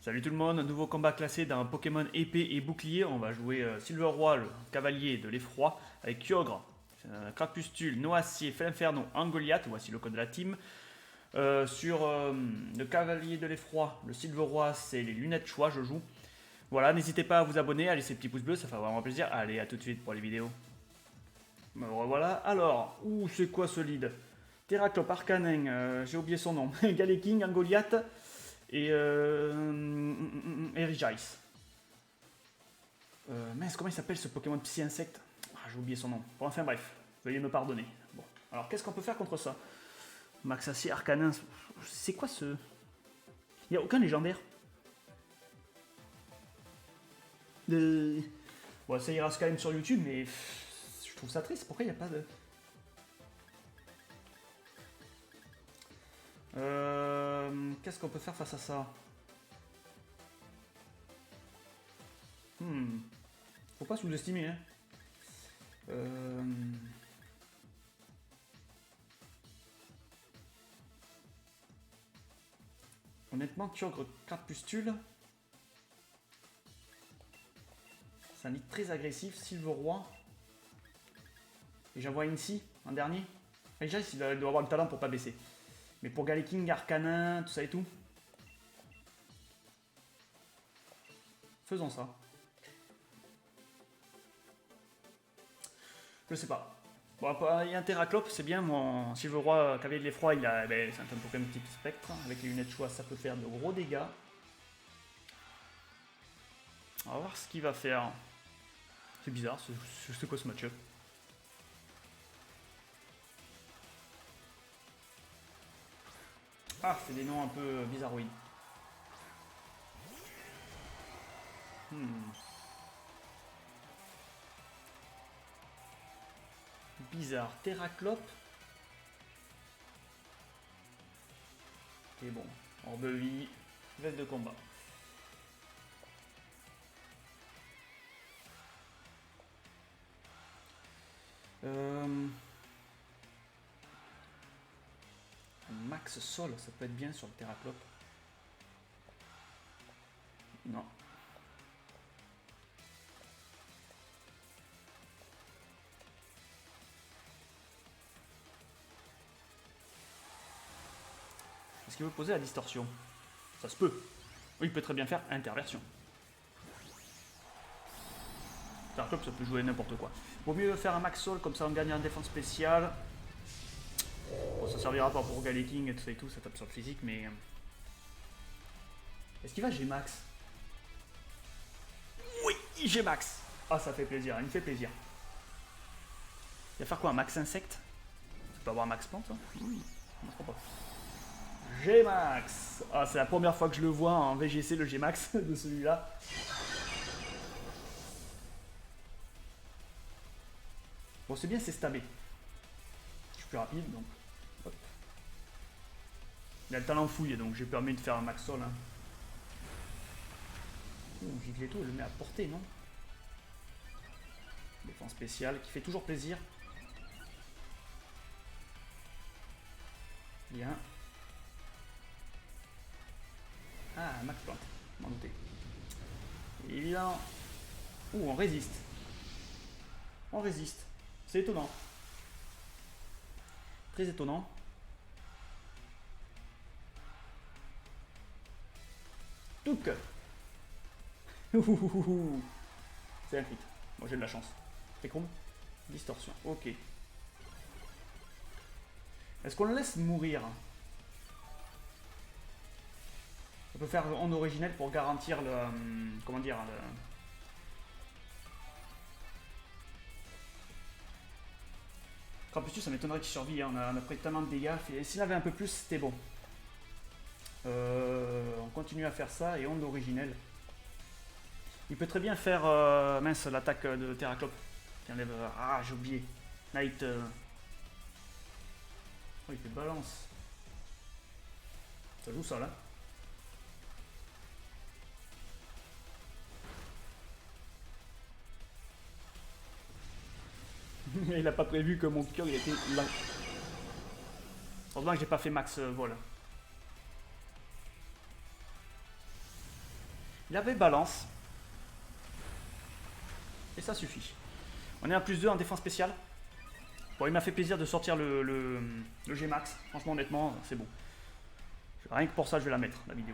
Salut tout le monde, un nouveau combat classé dans Pokémon épée et bouclier. On va jouer Silveroi, le cavalier de l'effroi, avec Kyogre, Crapustule, Noacier, Felinferno, Angoliath, voici le code de la team. Sur le cavalier de l'effroi, le Silveroi, c'est les lunettes choix, je joue. Voilà, n'hésitez pas à vous abonner, à laisser petit pouce bleu, ça fait vraiment plaisir. Allez, à tout de suite pour les vidéos. Voilà, alors, c'est quoi ce lead? Terraclop, Arcanin, j'ai oublié son nom, Galeking, Angoliath et Regice. Mince, comment il s'appelle ce Pokémon Psy-Insecte? J'ai oublié son nom. Bon, enfin bref, veuillez me pardonner. Bon, alors qu'est-ce qu'on peut faire contre ça? Maxacier, Arcanin, c'est quoi ce... Il n'y a aucun légendaire. Bon, ça ira quand même sur YouTube, mais je trouve ça triste. Pourquoi il n'y a pas de... Qu'est-ce qu'on peut faire face à ça? Faut pas sous-estimer, hein. Honnêtement, Kyogre Crapustule, c'est un lead très agressif. Silveroi. Et j'envoie Incy en dernier. Déjà, il doit avoir le talent pour pas baisser. Mais pour Galeking, Arcanin, tout ça et tout. Faisons ça. Je sais pas. Bon, il y a un Terraclop, c'est bien. Mon Silveroi, cavalier de l'effroi, c'est un Pokémon type spectre. Avec les lunettes choix, ça peut faire de gros dégâts. On va voir ce qu'il va faire. C'est bizarre, c'est quoi ce match-up? Ah, c'est des noms un peu bizarroïdes. Bizarre. Terraclop. Et bon. Orbe vie. Veste de combat. Max Sol, ça peut être bien sur le Terraclop. Non. Est-ce qu'il veut poser la distorsion? Ça se peut. Oui, il peut très bien faire interversion. Terraclop, ça peut jouer n'importe quoi. Vaut mieux faire un Max Sol, comme ça on gagne en défense spéciale. Bon, ça servira pas pour Galeking et tout ça et tout, ça tape sur le physique, mais... Est-ce qu'il va G-Max? Oui, G-Max. Ah, ça fait plaisir, il me fait plaisir. Il va faire quoi, un Max Insecte? Tu peux avoir un Max Plante, hein? Oui, on ne pas. G-Max. Ah, c'est la première fois que je le vois en VGC, le G-Max de celui-là. Bon, c'est bien, c'est stabé. Je suis plus rapide, donc... Hop. Il a le talent fouille, donc j'ai permis de faire un Max Sol. Hein. Gigletto, il le met à portée, non? Défense spéciale, qui fait toujours plaisir. Bien. Ah, Max Plante, m'en douter. Évidemment. On résiste. On résiste. C'est étonnant. Très étonnant. Touc. C'est un crit. Moi j'ai de la chance. C'est con. Distorsion. Ok. Est-ce qu'on le laisse mourir? On peut faire onde originelle pour garantir le... comment dire le... Crapustus, ça m'étonnerait qu'il survive, hein. On a pris tellement de dégâts. S'il avait un peu plus, c'était bon. On continue à faire ça et onde originelle. Il peut très bien faire mince, l'attaque de Terraclop. Qui enlève. Ah, j'ai oublié. Night. Oh, il fait balance. Ça joue ça là. Il a pas prévu que mon cœur il était là. Heureusement que j'ai pas fait max vol. Il avait balance. Et ça suffit. On est à +2 en défense spéciale. Bon, il m'a fait plaisir de sortir le G-Max. Franchement, honnêtement, c'est beau. Rien que pour ça, je vais la mettre, la vidéo.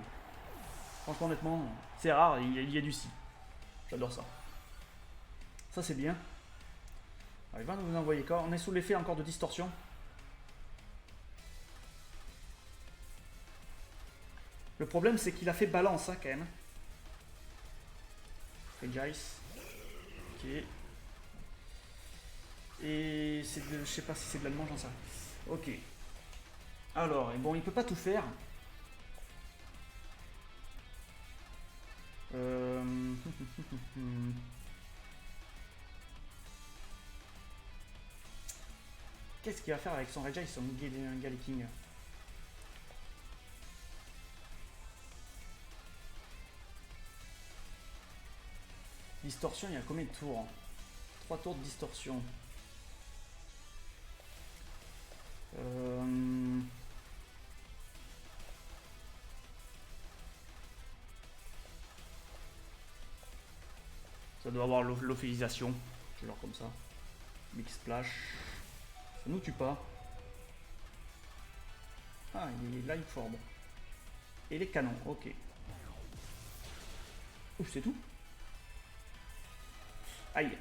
Franchement, honnêtement, c'est rare, il y a du si. J'adore ça. Ça, c'est bien. Alors, il va nous envoyer quoi? On est sous l'effet encore de distorsion. Le problème, c'est qu'il a fait balance, hein, quand même. Regice. Ok. Et c'est de... Je sais pas si c'est de l'allemand, j'en sais rien. Ok. Alors, bon, il peut pas tout faire. Qu'est-ce qu'il va faire avec son Regia et son Galliking? Distorsion, il y a combien de tours? 3 tours de distorsion. Ça doit avoir l'ophilisation. Genre comme ça. Big Splash. Ça nous tue pas. Ah, il est Light Form. Et les canons, ok. Ouf, c'est tout. Aïe.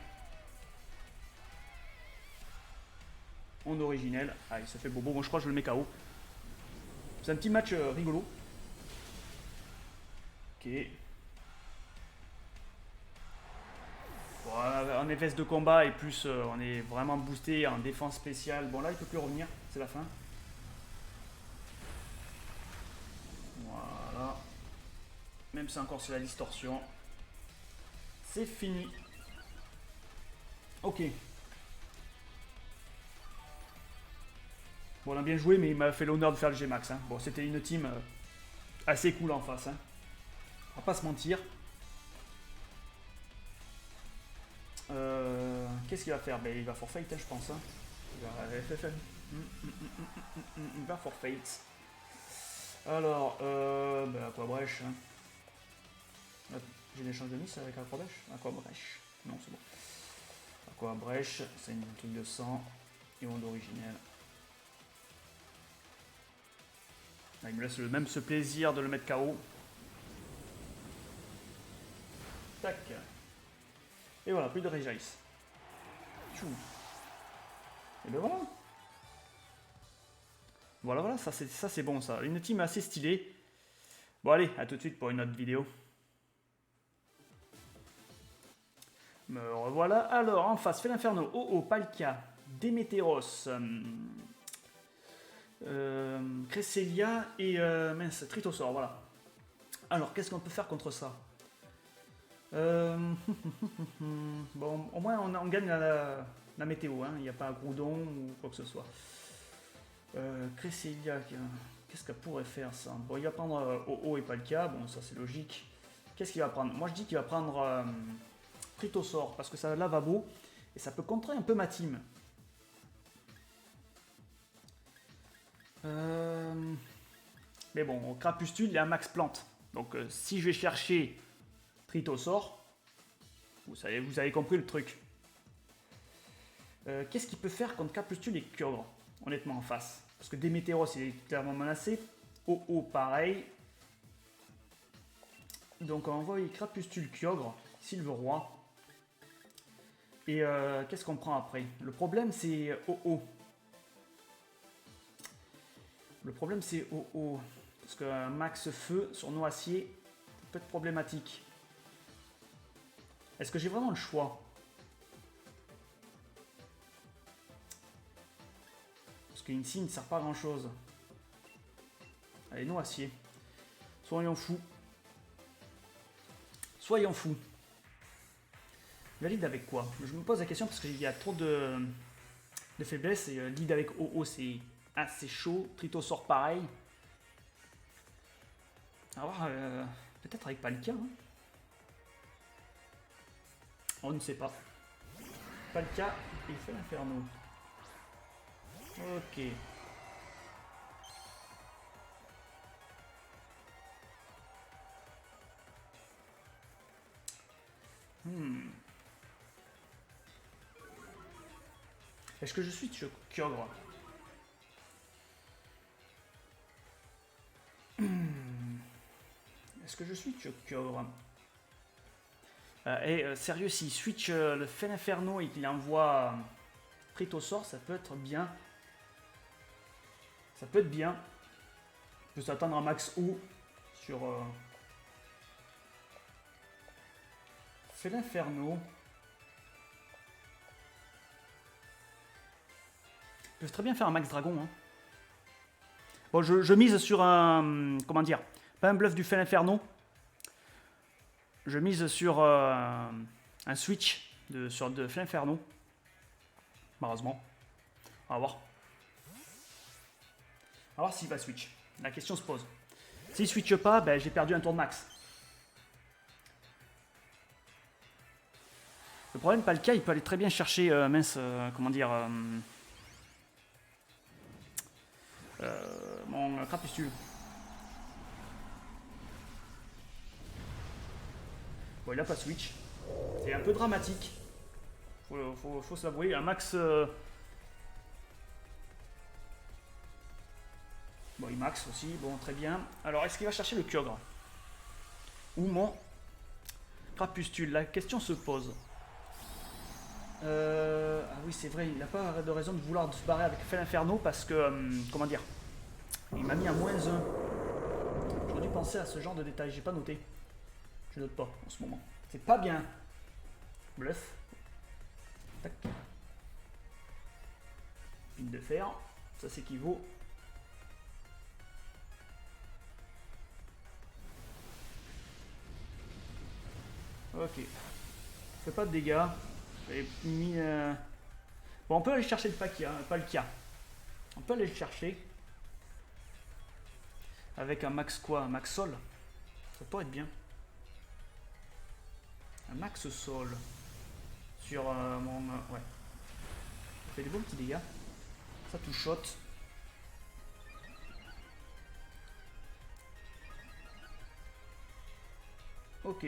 Onde originelle. Aïe, ça fait bobo. Bon, je crois que je le mets KO. C'est un petit match rigolo. Ok. Bon, en veste de combat et plus on est vraiment boosté en défense spéciale. Bon là il peut plus revenir, c'est la fin. Voilà. Même si encore c'est la distorsion. C'est fini. Ok. Bon on a bien joué mais il m'a fait l'honneur de faire le G-Max. Hein. Bon c'était une team assez cool en face. Hein. On va pas se mentir. Qu'est-ce qu'il va faire? Ben, il va forfait, hein, je pense. Hein. Il va forfait. Alors, ben, Aquabrèche. Hein. J'ai des chances de mise avec Aquabrèche? Aquabrèche. Non, c'est bon. Aquabrèche, c'est une truc de sang. Et onde originelle. Là, il me laisse même ce plaisir de le mettre KO. Tac. Et voilà, plus de Regice. Et ben voilà. Voilà, ça c'est bon ça. Une team assez stylée. Bon allez, à tout de suite pour une autre vidéo. Me revoilà. Alors, en face, Felinferno, OO, Palkia, Démétéros, Cresselia et mince, Tritosaur, voilà. Alors, qu'est-ce qu'on peut faire contre ça? Bon, au moins on gagne la météo, hein. Il n'y a pas Groudon ou quoi que ce soit. Cresselia, qu'est-ce qu'elle pourrait faire ça? Bon, il va prendre OO et Palkia, bon ça c'est logique. Qu'est-ce qu'il va prendre? Moi je dis qu'il va prendre Tritosaur parce que ça a lavabo et ça peut contrer un peu ma team. Mais bon, Crapustule il a un max plante. Donc si je vais chercher Tritosaur, vous avez compris le truc. Qu'est-ce qu'il peut faire contre Crapustule et Kyogre, honnêtement en face? Parce que Démétéros il est clairement menacé. OO pareil. Donc on envoie Crapustule, Kyogre, Silveroi. Et qu'est-ce qu'on prend après? Le problème c'est OO. Le problème c'est OO. Parce qu'un max feu sur Noacier peut être problématique. Est-ce que j'ai vraiment le choix? Parce qu'Insigne ne sert pas à grand chose. Allez, Noacier. Soyons fous. Soyons fous. Valide avec quoi? Je me pose la question parce qu'il y a trop de faiblesse. Et lead avec OO, c'est assez chaud. Tritosaur, pareil. On va voir, peut-être avec Palkia. Hein. On ne sait pas. Palkia, il fait l'inferno. Ok. Est-ce que je suis Kyogre? Est-ce que je suis Kyogre? Sérieux, s'il switch le Felinferno et qu'il envoie Pritosaur, ça peut être bien. Ça peut être bien. On peut s'attendre à max ou sur Felinferno. Ils peuvent très bien faire un max dragon. Hein. Bon, je mise sur un... Comment dire? Pas un bluff du Felinferno. Je mise sur un switch de Felinferno. Malheureusement. On va voir. On va voir s'il va switch. La question se pose. S'il ne switch pas, ben, j'ai perdu un tour de max. Le problème, Palkia, il peut aller très bien chercher, comment dire, mon Crapustule. Bon, il a pas switch. C'est un peu dramatique. Faut s'avouer. Un max... Bon, il max aussi. Bon, très bien. Alors, est-ce qu'il va chercher le Kyogre? Ou mon Crapustule? La question se pose. Ah oui, c'est vrai, il n'a pas de raison de vouloir se barrer avec Felinferno parce que, comment dire, il m'a mis un -1. J'aurais dû penser à ce genre de détails, j'ai pas noté. Je note pas en ce moment. C'est pas bien. Bluff. Tac. Pile de fer. Ça s'équivaut. Ok. Fait pas de dégâts. J'ai mis... Bon, on peut aller chercher le Palkia. On peut aller le chercher. Avec un max quoi? Un max sol. Ça pourrait être bien. Un max sol. Sur mon... ouais. Ça fait des bons petits dégâts. Ça touche shot. Ok.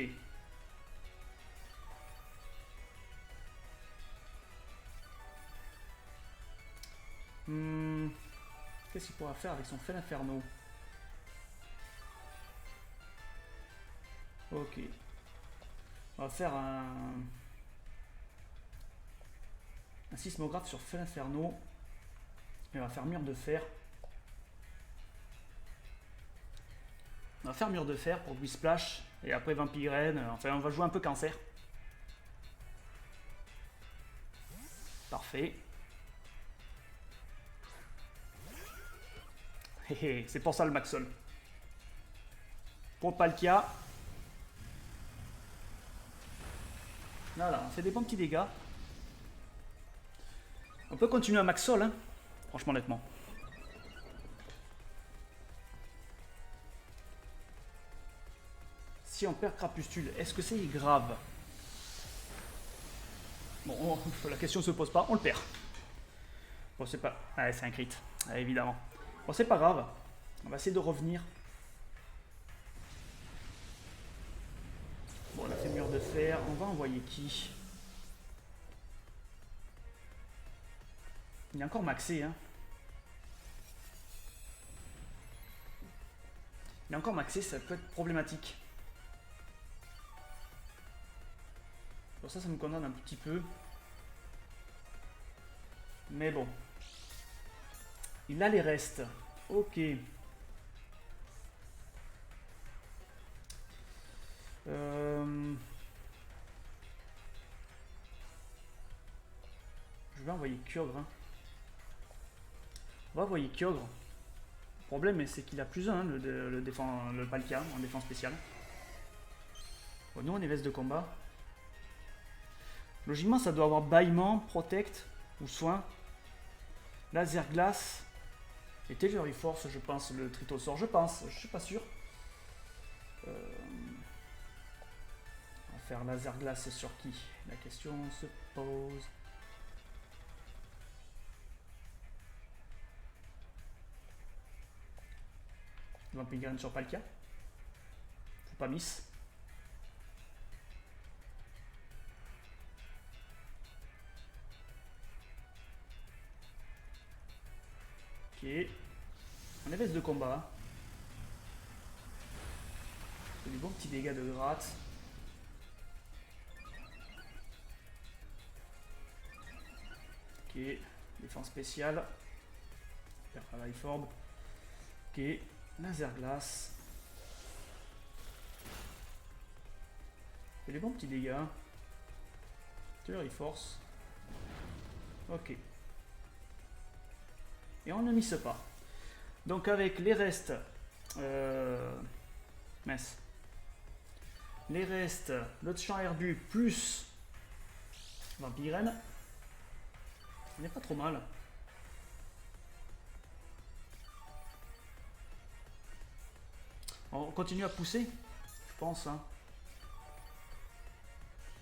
Qu'est-ce qu'il pourra faire avec son Felinferno? Ok. On va faire un sismographe sur Felinferno. Et on va faire mur de fer. On va faire mur de fer pour Splash. Et après Vampirène. Enfin, on va jouer un peu cancer. Parfait. C'est pour ça le Maxol. Pour Palkia. Voilà, on fait des bons petits dégâts. On peut continuer à Maxol, hein, franchement, honnêtement. Si on perd Crapustule, est-ce que c'est grave? Bon, la question se pose pas, on le perd. Bon, c'est pas... Ah, c'est un crit, évidemment. Bon, c'est pas grave. On va essayer de revenir. Bon, on a fait mur de fer. On va envoyer qui? Il est encore maxé, hein. Il est encore maxé, ça peut être problématique. Bon, ça me condamne un petit peu. Mais bon. Il a les restes. Ok. Je vais envoyer Kyogre. Hein. On va envoyer Kyogre. Le problème, c'est qu'il a +1, hein, le Palkia, en défense spéciale. Bon, nous, on est veste de combat. Logiquement, ça doit avoir bâillement, protect ou soin. Laser glace. Et Telluride Force, je pense, le Tritosaur, je pense. Je suis pas sûr. On va faire laser glace sur qui? La question se pose. Vampirène sur Palkia. Faut pas miss. Ok. On baisse de combat. C'est du bon petit dégâts de gratte. Ok. Défense spéciale. Life Orb. Ok. Laser glace. Fait des bons petits dégâts. Théorie force. Ok. Et on ne mise pas. Donc avec les restes. Mince. Les restes, le champ herbu plus Vampirène. On n'est pas trop mal. On continue à pousser, je pense. Hein.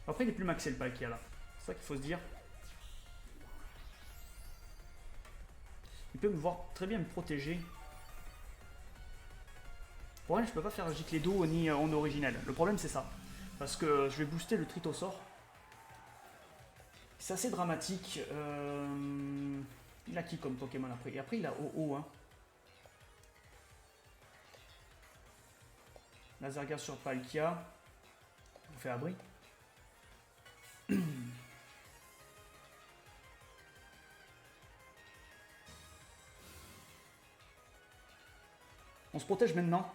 Après, il est plus maxé le pack qu'il y a là. C'est ça qu'il faut se dire. Il peut me voir très bien me protéger. Pour elle, je peux pas faire gicler d'eau ni en original. Le problème, c'est ça. Parce que je vais booster le Tritosaur. C'est assez dramatique. Il a qui comme Pokémon après? Et après, il a OO. Hein. Lasergas sur Palkia. On fait abri. On se protège maintenant.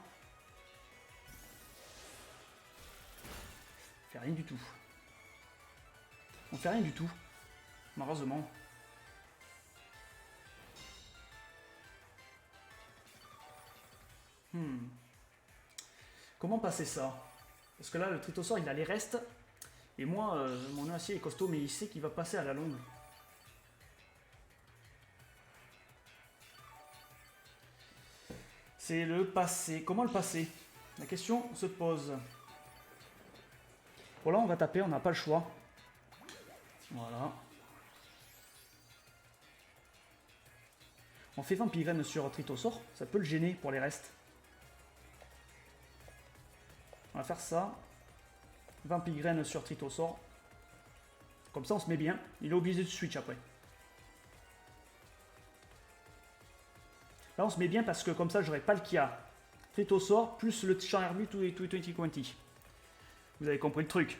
On fait rien du tout. On fait rien du tout. Malheureusement. Comment passer ça? Parce que là, le Tritosaur, il a les restes. Et moi, mon acier est costaud, mais il sait qu'il va passer à la longue. C'est le passé. Comment le passer? La question se pose. Bon là, on va taper, on n'a pas le choix. Voilà. On fait Vampirène sur Tritosaur, ça peut le gêner pour les restes. On va faire ça. Vampirène sur Tritosaur. Comme ça, on se met bien. Il est obligé de switch après. Là, on se met bien parce que comme ça, j'aurai Palkia, Tritosaur, plus le champ herbu, tout 20-20. Vous avez compris le truc.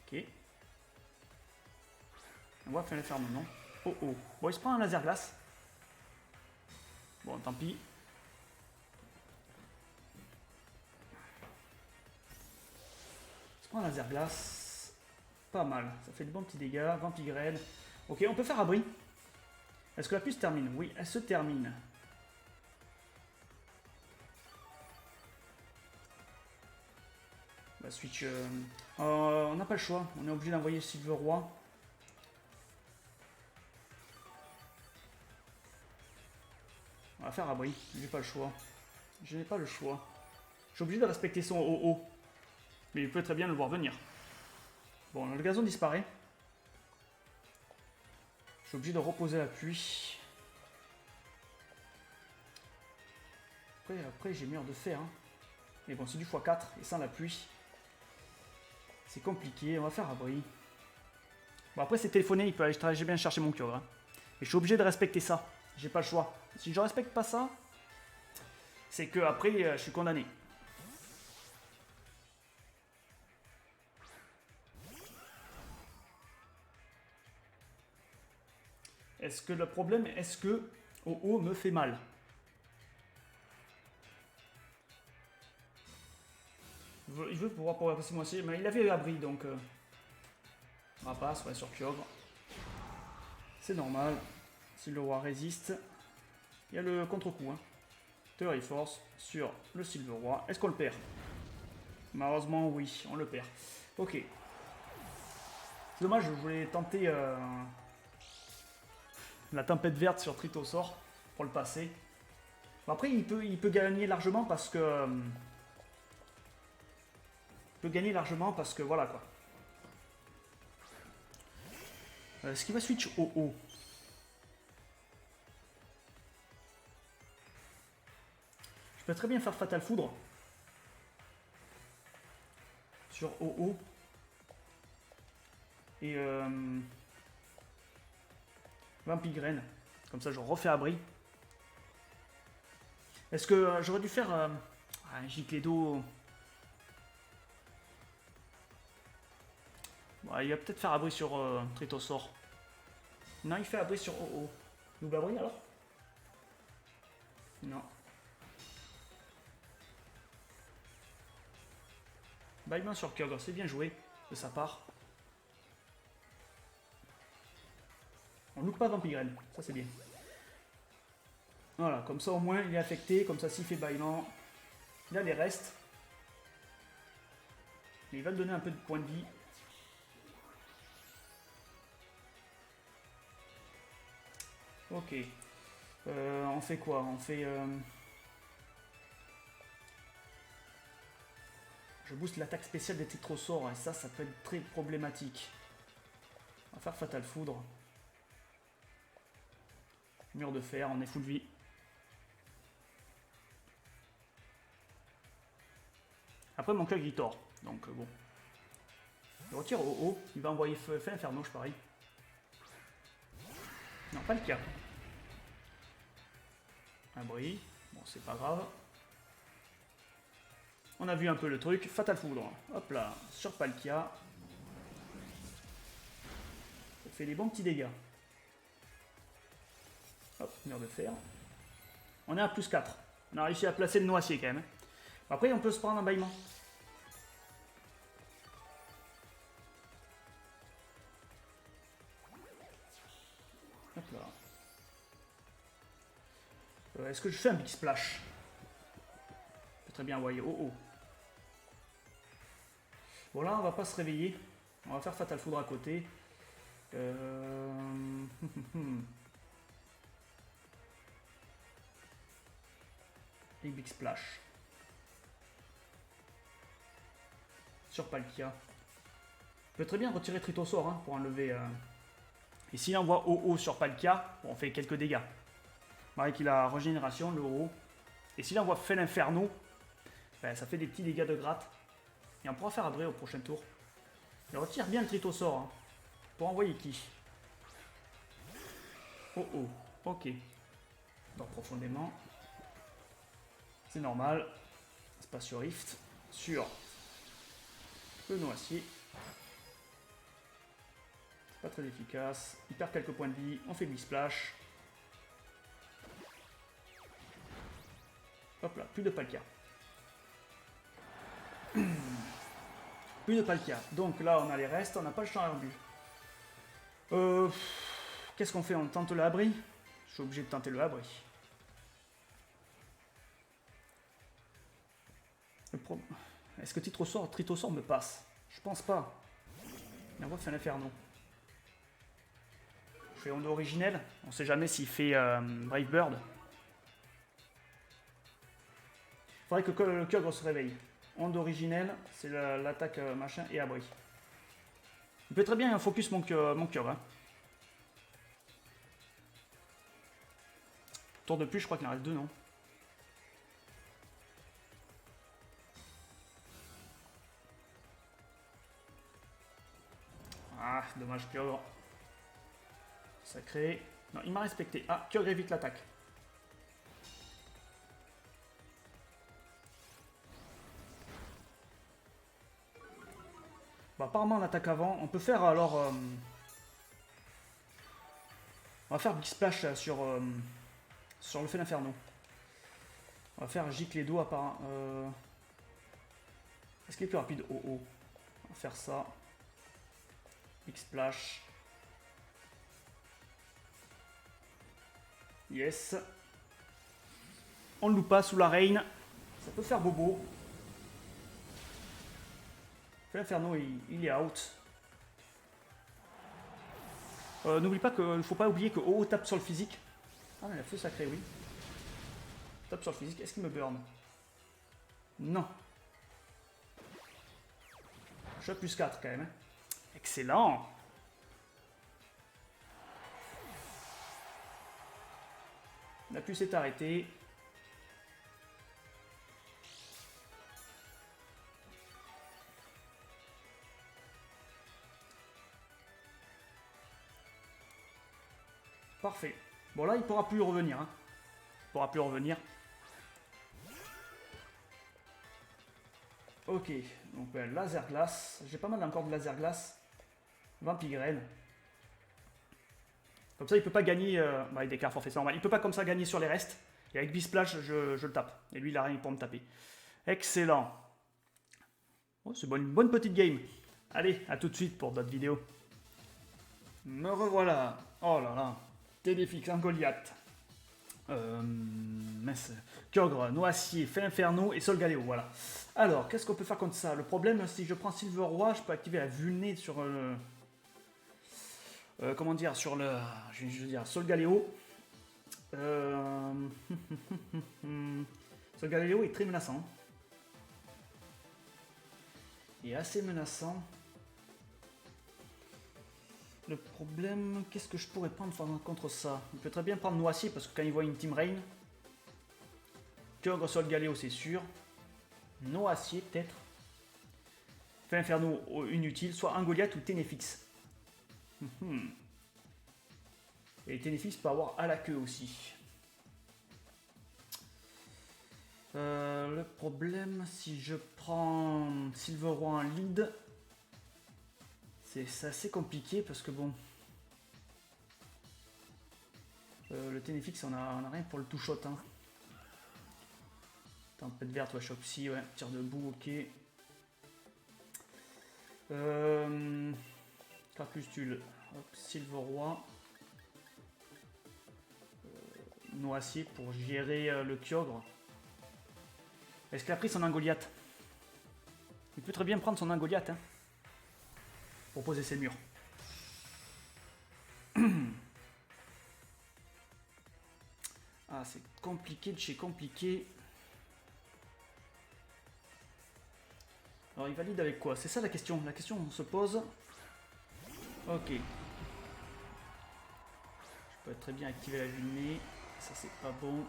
Ok. On va faire le faire maintenant. Oh oh. Bon, il se prend un laser glace. Bon, tant pis. Il se prend un laser glace. Pas mal. Ça fait de bons petits dégâts. Vampirène. Ok, on peut faire abri. Est-ce que la puce termine? Oui, elle se termine. Bah, switch. On n'a pas le choix. On est obligé d'envoyer Silver Roi. On va faire abri. J'ai pas le choix. Je n'ai pas le choix. Je suis obligé de respecter son OO. Mais il peut très bien le voir venir. Bon, le gazon disparaît. Je suis obligé de reposer la pluie. Après j'ai mur de fer. Hein. Mais bon, c'est du x4 et sans la pluie. C'est compliqué, on va faire abri. Bon, après c'est téléphoné, il peut aller très bien chercher mon Kyogre. Hein. Mais je suis obligé de respecter ça. J'ai pas le choix. Si je respecte pas ça, c'est que après je suis condamné. Est-ce que le problème, est-ce que OO me fait mal? Il veut pouvoir passer moi aussi, mais il avait abri donc. Rapace, ouais, sur Kyogre. C'est normal. Si le roi résiste, il y a le contre-coup. Hein. Theory Force sur le Silver Roi. Est-ce qu'on le perd? Malheureusement, oui, on le perd. Ok. C'est dommage, je voulais tenter la tempête verte sur Tritosaur pour le passer. Bon, après, il peut gagner largement parce que. Il peut gagner largement parce que voilà quoi. Est-ce qu'il va switch au haut? Je peux très bien faire Fatal Foudre sur OO et Vampirène. Comme ça, je refais abri. Est-ce que j'aurais dû faire un gicle d'eau? Bon, il va peut-être faire abri sur Tritosaur. Non, il fait abri sur OO. Double abri alors? Non. Baillement sur Kyogre, c'est bien joué de sa part. On loupe pas Vampirène, ça c'est bien. Voilà, comme ça au moins il est affecté, comme ça s'il fait baillement, il a les restes. Et il va me donner un peu de points de vie. Ok. On fait quoi? On fait... Je booste l'attaque spéciale des Tétrosaures et ça peut être très problématique. On va faire Fatal Foudre. Mur de fer, on est full vie. Après mon Kyogre il tord, donc bon. Je retire au haut, il va envoyer feu Inferno, je parie. Non, pas le cas. Un bruit, bon c'est pas grave. On a vu un peu le truc, Fatal Foudre. Hop là, sur Palkia. Ça fait des bons petits dégâts. Hop, mur de fer. On est à plus 4. On a réussi à placer le noisier quand même. Après, on peut se prendre un bâillement. Hop là. Est-ce que je fais un Big Splash? Je peux très bien envoyer oh. Bon là, on va pas se réveiller. On va faire Fatal Foudre à côté. Et Big Splash. Sur Palkia. Je peux très bien retirer Tritosaur hein, pour enlever... Et s'il envoie OO sur Palkia, bon, on fait quelques dégâts. Avec qu'il a régénération, le OO. Et s'il envoie Fel Inferno, ben, ça fait des petits dégâts de gratte. Et on pourra faire abri au prochain tour. Il retire bien le Tritosaur. Hein. Pour envoyer qui? OO. Ok. Donc profondément. C'est normal. C'est pas sur Rift. Sur le noisier. C'est pas très efficace. Il perd quelques points de vie. On fait Big Splash. Hop là, plus de Palkia. Plus de Palkia. Donc là, on a les restes. On n'a pas le champ arbu. Qu'est-ce qu'on fait? On tente le abri? Je suis obligé de tenter le abri. Est-ce que Tritosaur me passe? Je pense pas. Il envoie Fel Inferno. Je fais onde originelle. On sait jamais s'il fait Brave Bird. Faudrait que le Kyogre se réveille. Onde originelle, c'est l'attaque machin et abri. Il peut très bien focus mon Kyogre. Hein. Tour de plus, je crois qu'il en reste 2, non? Ah, dommage Kyogre. Sacré. Non, il m'a respecté. Ah, Kyogre évite l'attaque. Bah, apparemment on attaque avant. On peut faire alors... On va faire Big Splash sur le Fel Inferno. On va faire gicle d'eau apparemment. Est-ce qu'il est plus rapide? Oh. On va faire ça. Big Splash. Yes. On ne loupe pas sous la reine. Ça peut faire bobo. L'Inferno, il est out. N'oublie pas qu'il ne faut pas oublier que OO tape sur le physique. Ah, mais la feu sacré, oui. Tape sur le physique. Est-ce qu'il me burn? Non. Je suis à plus 4 quand même. Hein. Excellent. La puce est arrêtée. Parfait. Bon là, il pourra plus revenir. Hein. Il pourra plus revenir. Ok, donc laser glace. J'ai pas mal encore de laser glace. Vampigraine. Comme ça, il peut pas gagner. Avec des cartes forfait, c'est normal. Il peut pas comme ça gagner sur les restes. Et avec Bisplash, je le tape. Et lui, il a rien pour me taper. Excellent. Oh, c'est une bonne petite game. Allez, à tout de suite pour d'autres vidéos. Me revoilà. Oh là là. Téléfix, un Goliath. Kyogre, Noacier, Fait Inferno et Solgaleo, voilà. Alors, qu'est-ce qu'on peut faire contre ça? Le problème, si je prends Silver Roi, je peux activer la vulné sur comment dire, sur le... Je veux dire, Solgaleo. Solgaleo est très menaçant. Il est assez menaçant. Le problème, qu'est-ce que je pourrais prendre contre ça? Il peut très bien prendre Noacier parce que quand il voit une Team Rain, Kyogre, Solgaleo, c'est sûr. Noacier, peut-être. Fait Inferno, inutile. Soit un Goliath ou Ténéfix. Et Ténéfix peut avoir à la queue aussi. Le problème, si je prends Silver Roi en lead, c'est assez compliqué parce que bon. Le Ténéfix, on a rien pour le two-shot. Hein. Tempête verte, ouais, choc psy, ouais. Tir debout, ok. Crapustule, Silver Roi. Noacier pour gérer le Kyogre. Est-ce qu'il a pris son Angoliath? Il peut très bien prendre son Angoliath hein, pour poser ses murs. Ah, c'est compliqué de chez compliqué. Alors, il valide avec quoi? C'est ça la question. La question se pose. Ok. Je peux très bien activer la lunée. Ça, c'est pas bon.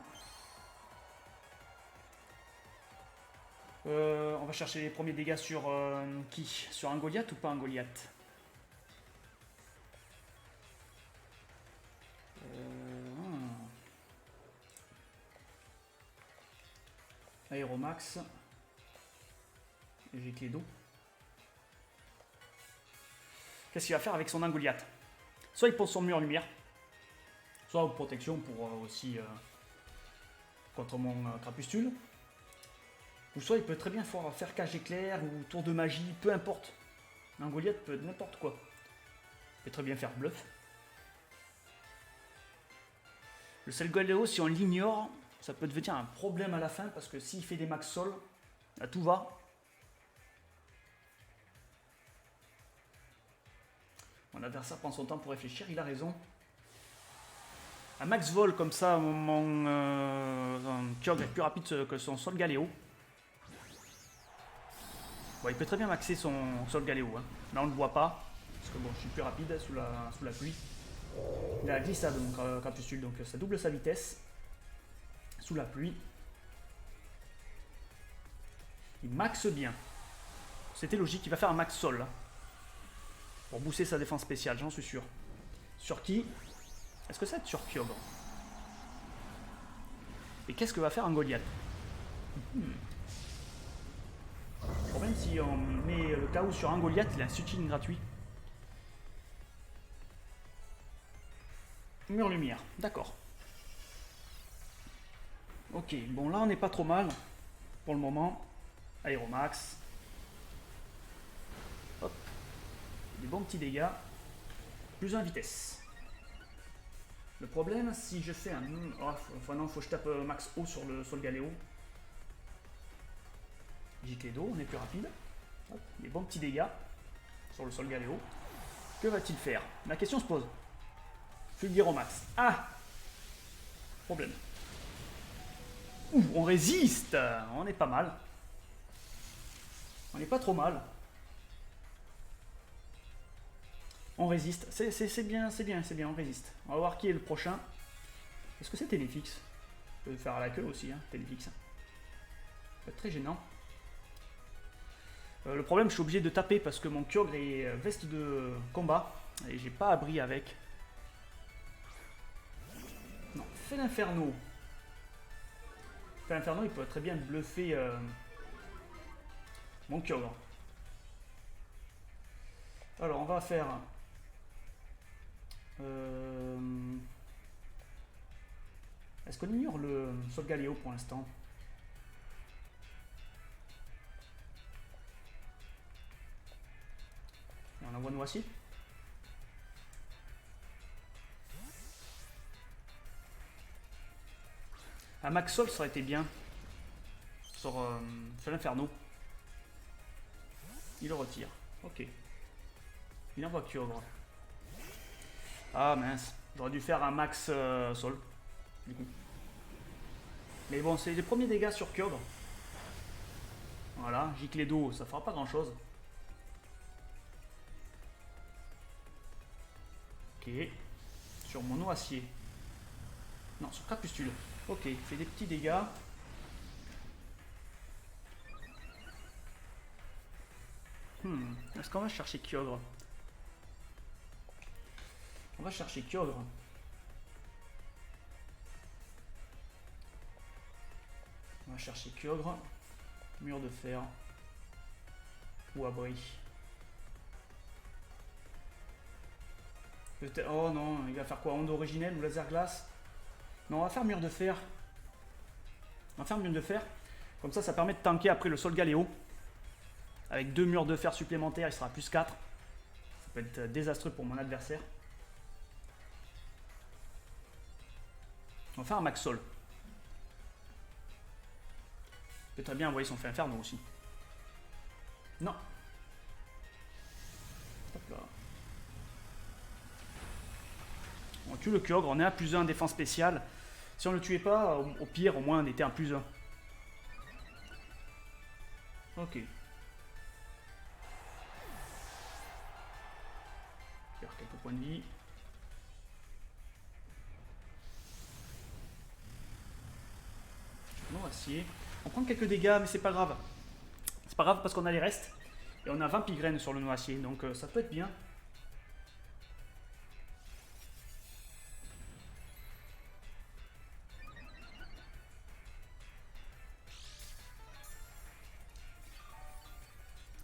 On va chercher les premiers dégâts sur qui? Sur un Goliath ou pas un Goliath? Aéromax. J'ai clé d'eau. Qu'est-ce qu'il va faire avec son Goliath? Soit il pose son mur en lumière, soit en protection pour aussi contre mon crapustule. Ou soit il peut très bien faire cage éclair ou tour de magie, peu importe. Un Goliath peut être n'importe quoi. Il peut très bien faire bluff. Le Solgaleo, si on l'ignore, ça peut devenir un problème à la fin parce que s'il fait des max sol, là tout va. Mon adversaire prend son temps pour réfléchir, il a raison. Un max vol comme ça, mon Kyogre est plus rapide que son Solgaleo. Bon, il peut très bien maxer son Solgaleo. Hein. Là, on ne le voit pas. Parce que bon, je suis plus rapide sous la pluie. Il a la glissade, donc crapustule, donc ça double sa vitesse. Sous la pluie. Il maxe bien. C'était logique, il va faire un max sol. Là, pour booster sa défense spéciale, j'en suis sûr. Sur qui? Est-ce que c'est sur Kyogre? Et qu'est-ce que va faire un Goliath? Même si on met le chaos sur un Goliath, il a un switching gratuit. Mur lumière, d'accord. Ok, bon là on n'est pas trop mal pour le moment. Aéromax. Hop. Des bons petits dégâts. Plus 1 vitesse. Le problème, si je fais un... Oh, non, faut que je tape max haut sur le Solgaleo. J'ai clé d'eau, on est plus rapide. Hop, des bons petits dégâts sur le Solgaleo. Que va-t-il faire? La question se pose. Fulguiromax. Ah! Problème. Ouh, on résiste! On est pas mal. On n'est pas trop mal. On résiste. C'est bien, on résiste. On va voir qui est le prochain. Est-ce que c'est Téléfix? Je peux faire à la queue aussi, hein, Téléfix. Ça va être très gênant. Le problème, je suis obligé de taper parce que mon Kyogre est veste de combat et j'ai pas abri avec. fait l'inferno. Fait l'inferno, il peut très bien bluffer mon Kyogre. Alors, on va faire... Est-ce qu'on ignore le Solgaleo pour l'instant? Et on envoie Noisy. Un Max Sol, ça aurait été bien. Sur l'inferno. Il le retire. Ok. Il envoie Kyogre. Ah mince. J'aurais dû faire un Max Sol. Du coup. Mais bon, c'est les premiers dégâts sur Kyogre. Voilà. Gicle d'eau, ça fera pas grand chose. Ok. Sur mon Noacier. Non, sur Crapustule. Ok, il fait des petits dégâts. Est-ce qu'on va chercher Kyogre? On va chercher Kyogre. On va chercher Kyogre. Mur de fer. Ou abri. Peut-être. Oh non, il va faire quoi? Onde originelle ou laser glace? Non, on va faire mur de fer. On va faire mur de fer. Comme ça permet de tanker après le Solgaleo. Avec 2 murs de fer supplémentaires, il sera plus 4. Ça peut être désastreux pour mon adversaire. On va faire un Max Sol. Il peut très bien envoyer son fait inferno aussi. Non. Hop là. On tue le Kyogre, on est à +1 en défense spéciale. Si on ne le tuait pas, au pire, au moins on était à +1. Ok. Faire quelques points de vie. Non, acier. On prend quelques dégâts, mais c'est pas grave. C'est pas grave parce qu'on a les restes. Et on a 20 pigraines sur le noacier, donc ça peut être bien.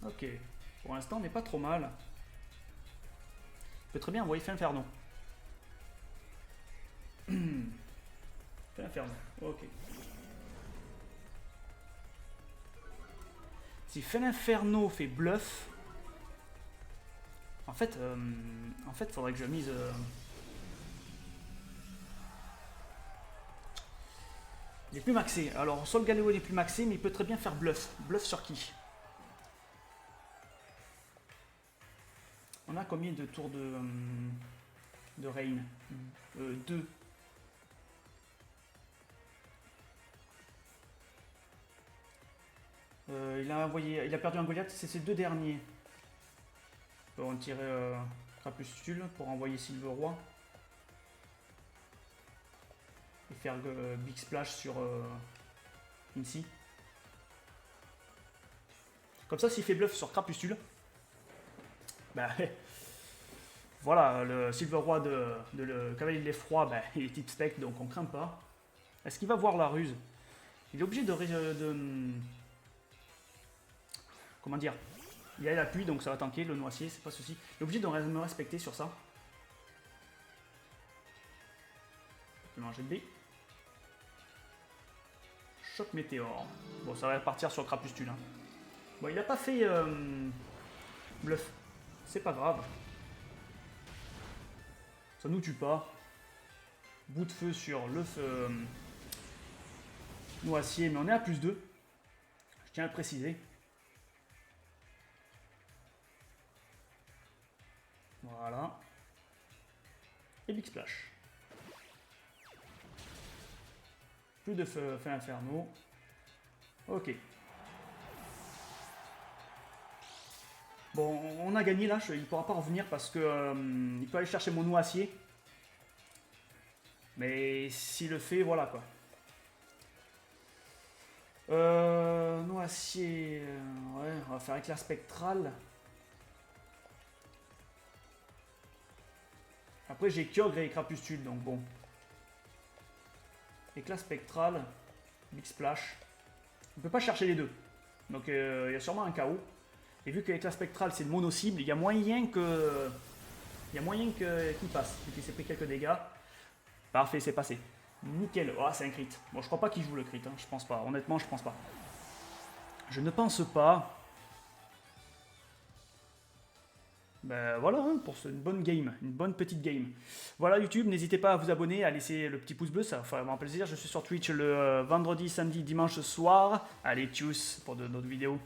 Ok. Pour l'instant, on n'est pas trop mal. Il peut très bien envoyer Fin Inferno. Fin Inferno. Ok. Si Fin Inferno fait bluff, en fait, faudrait que je mise. Il est plus maxé. Alors, Solgaleo il est plus maxé, mais il peut très bien faire bluff. Bluff sur qui? On a combien de tours de Rain 2. Il a perdu un Goliath, c'est ses 2 derniers. On peut en tirer Crapustule pour envoyer Silveroi. Et faire Big Splash sur Incy. Comme ça, s'il fait bluff sur Crapustule, bah, voilà, le Silveroi de le Cavalier de l'Effroi, bah, il est type spec, donc on craint pas. Est-ce qu'il va voir la ruse? Il est obligé de comment dire? Il a l'appui, donc ça va tanker le noacier, c'est pas souci. Il est obligé de me respecter sur ça. Je vais manger de B. Choc météore. Bon, ça va partir sur Crapustule. Hein. Bon, il a pas fait bluff. C'est pas grave. Ça nous tue pas. Bout de feu sur le feu noacier, mais on est à +2. Je tiens à le préciser. Voilà. Et Big Splash. Plus de feu inferno. Ok. Bon, on a gagné là, il ne pourra pas revenir parce que il peut aller chercher mon noacier. Mais s'il le fait, voilà quoi. Noacier. Ouais, on va faire éclair spectral. Après j'ai Kyogre et Crapustule, donc bon. Éclat spectral, Big Splash. On peut pas chercher les deux. Donc il y a sûrement un KO. Et vu que l'éclat spectral c'est une mono-cible, il y a moyen que. Il y a moyen qu'il passe. Vu qu'il s'est pris quelques dégâts. Parfait, c'est passé. Nickel. Oh, c'est un crit. Bon, je crois pas qu'il joue le crit. Hein. Je pense pas. Honnêtement, je pense pas. Je ne pense pas. Ben voilà, hein, pour une bonne game, une bonne petite game. Voilà YouTube, n'hésitez pas à vous abonner, à laisser le petit pouce bleu, ça fait vraiment plaisir. Je suis sur Twitch le vendredi, samedi, dimanche soir. Allez, tchuss pour d'autres vidéos.